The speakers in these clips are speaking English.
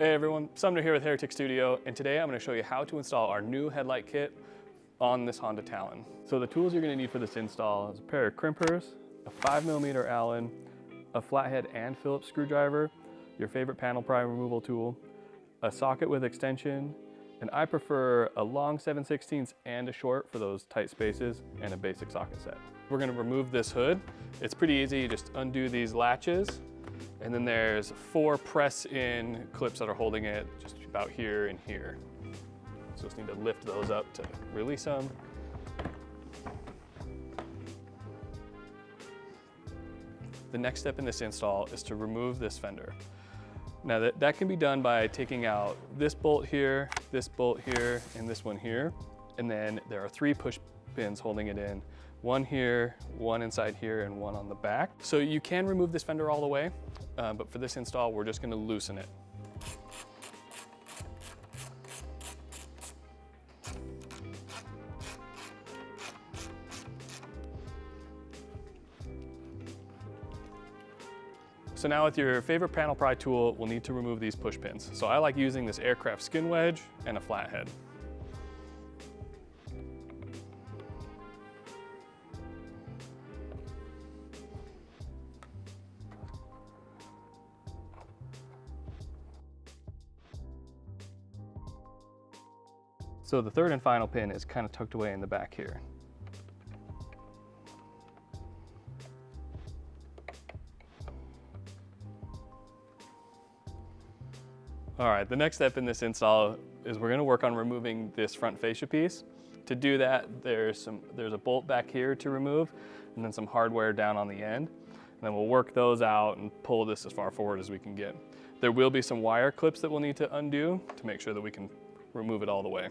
Hey everyone, Sumner here with Heretic Studio, and today I'm going to show you how to install our new headlight kit on this Honda Talon. So the tools you're going to need for this install is a pair of crimpers, a 5mm Allen, a flathead and Phillips screwdriver, your favorite panel pry removal tool, a socket with extension, and I prefer a long 7/16 and a short for those tight spaces, and a basic socket set. We're going to remove this hood. It's pretty easy, you just undo these latches. And then there's 4 press-in clips that are holding it just about here and here. So just need to lift those up to release them. The next step in this install is to remove this fender. Now that can be done by taking out this bolt here, and this one here. And then there are 3 push pins holding it in. One here, one inside here, and one on the back. So you can remove this fender all the way, but for this install, we're just gonna loosen it. So now with your favorite panel pry tool, we'll need to remove these push pins. So I like using this aircraft skin wedge and a flathead. So the third and final pin is kind of tucked away in the back here. All right, the next step in this install is we're gonna work on removing this front fascia piece. To do that, there's a bolt back here to remove, and then some hardware down on the end. And then we'll work those out and pull this as far forward as we can get. There will be some wire clips that we'll need to undo to make sure that we can remove it all the way.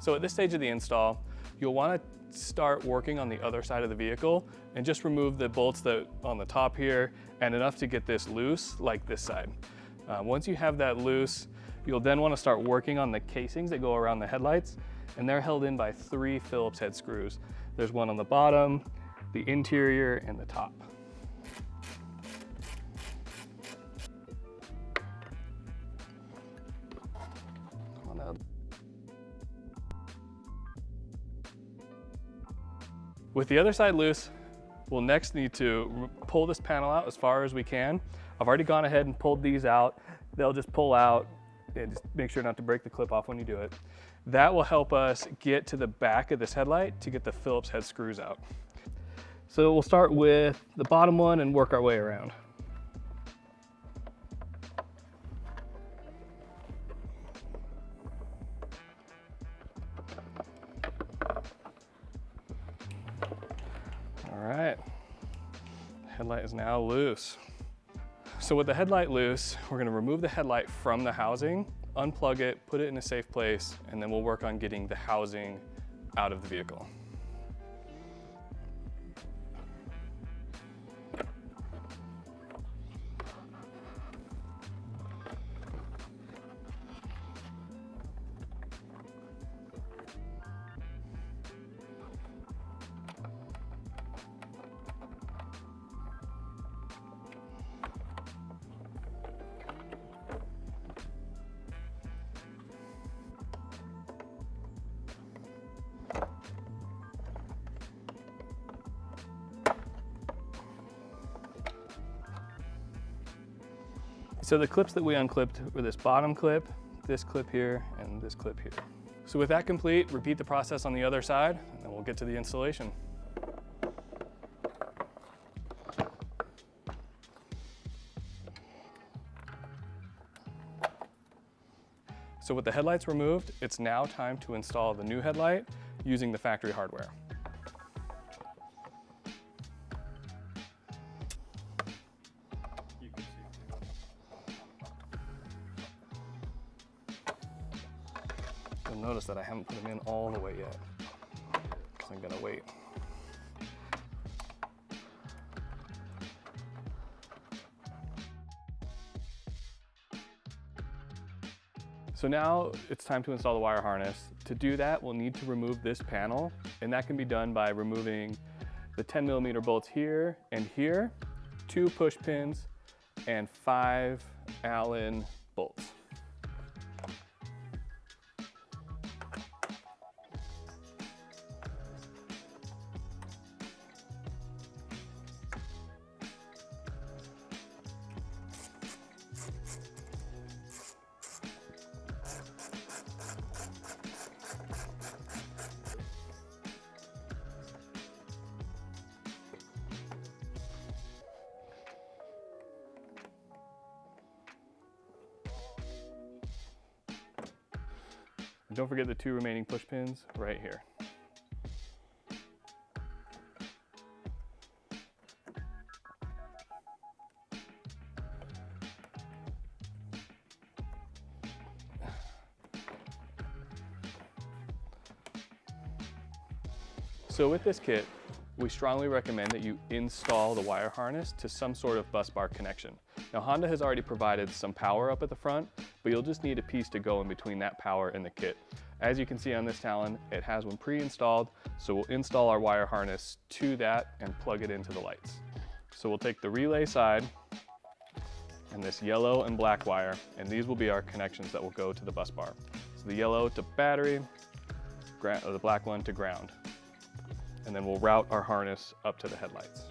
So at this stage of the install, you'll want to start working on the other side of the vehicle and just remove the bolts that on the top here and enough to get this loose like this side. Once you have that loose, you'll then want to start working on the casings that go around the headlights, and they're held in by 3 Phillips head screws. There's one on the bottom, the interior, and the top. With the other side loose, we'll next need to pull this panel out as far as we can. I've already gone ahead and pulled these out. They'll just pull out, and just make sure not to break the clip off when you do it. That will help us get to the back of this headlight to get the Phillips head screws out. So we'll start with the bottom one and work our way around. All right, headlight is now loose. So with the headlight loose, we're gonna remove the headlight from the housing, unplug it, put it in a safe place, and then we'll work on getting the housing out of the vehicle. So the clips that we unclipped were this bottom clip, this clip here, and this clip here. So with that complete, repeat the process on the other side, and then we'll get to the installation. So with the headlights removed, it's now time to install the new headlight using the factory hardware. You'll notice that I haven't put them in all the way yet, so I'm gonna wait. So now it's time to install the wire harness. To do that, we'll need to remove this panel, and that can be done by removing the 10mm bolts here and here, 2 push pins, and 5 Allen bolts. And don't forget the 2 remaining push pins right here. So with this kit, we strongly recommend that you install the wire harness to some sort of bus bar connection. Now Honda has already provided some power up at the front, but you'll just need a piece to go in between that power and the kit. As you can see on this Talon, it has one pre-installed, so we'll install our wire harness to that and plug it into the lights. So we'll take the relay side and this yellow and black wire, and these will be our connections that will go to the bus bar. So the yellow to battery, the black one to ground. And then we'll route our harness up to the headlights.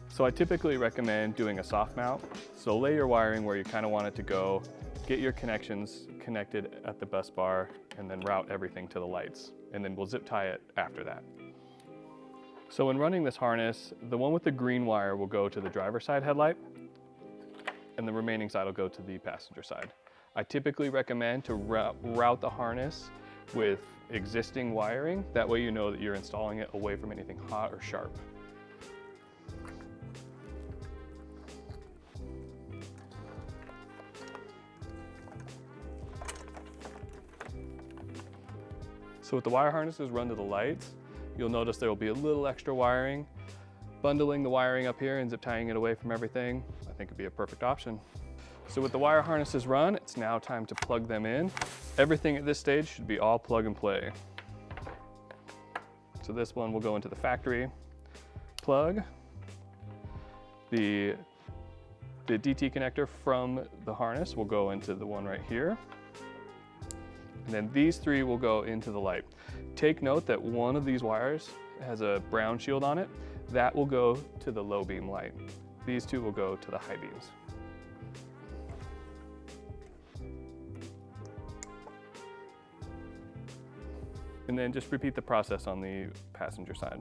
So I typically recommend doing a soft mount. So lay your wiring where you kind of want it to go, get your connections connected at the bus bar, and then route everything to the lights. And then we'll zip tie it after that. So when running this harness, the one with the green wire will go to the driver's side headlight, and the remaining side will go to the passenger side. I typically recommend to route the harness with existing wiring. That way you know that you're installing it away from anything hot or sharp. So with the wire harnesses run to the lights, you'll notice there will be a little extra wiring. Bundling the wiring up here and zip tying it away from everything, I think would be a perfect option. So with the wire harnesses run, it's now time to plug them in. Everything at this stage should be all plug and play. So this one will go into the factory plug. The DT connector from the harness will go into the one right here. And then these 3 will go into the light. Take note that one of these wires has a brown shield on it. That will go to the low beam light. These 2 will go to the high beams. And then just repeat the process on the passenger side.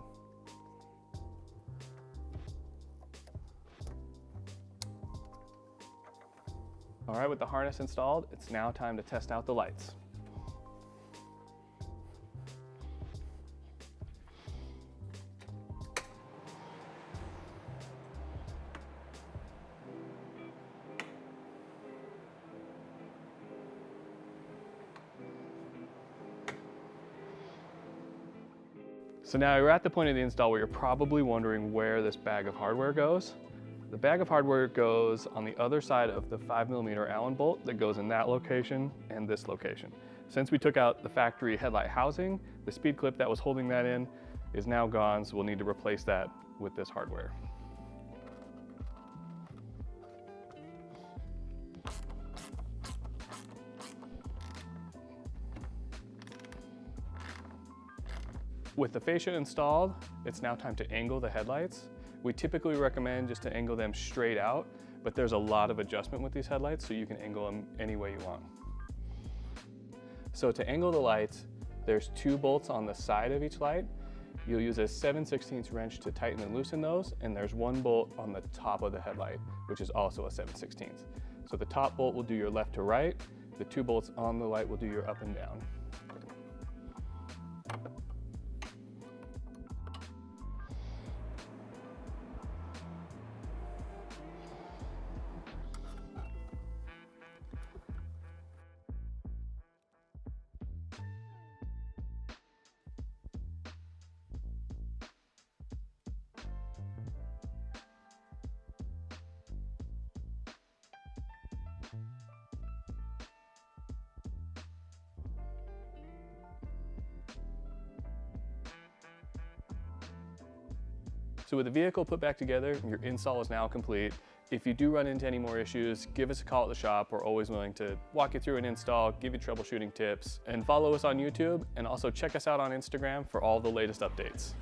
All right, with the harness installed, it's now time to test out the lights. So now we're at the point of the install where you're probably wondering where this bag of hardware goes. The bag of hardware goes on the other side of the 5mm Allen bolt that goes in that location and this location. Since we took out the factory headlight housing, the speed clip that was holding that in is now gone, so we'll need to replace that with this hardware. With the fascia installed, it's now time to angle the headlights. We typically recommend just to angle them straight out, but there's a lot of adjustment with these headlights, so you can angle them any way you want. So to angle the lights, there's 2 bolts on the side of each light. You'll use a 7/16 wrench to tighten and loosen those, and there's 1 bolt on the top of the headlight, which is also a 7/16. So the top bolt will do your left to right, the 2 bolts on the light will do your up and down. So with the vehicle put back together, your install is now complete. If you do run into any more issues, give us a call at the shop. We're always willing to walk you through an install, give you troubleshooting tips, and follow us on YouTube, and also check us out on Instagram for all the latest updates.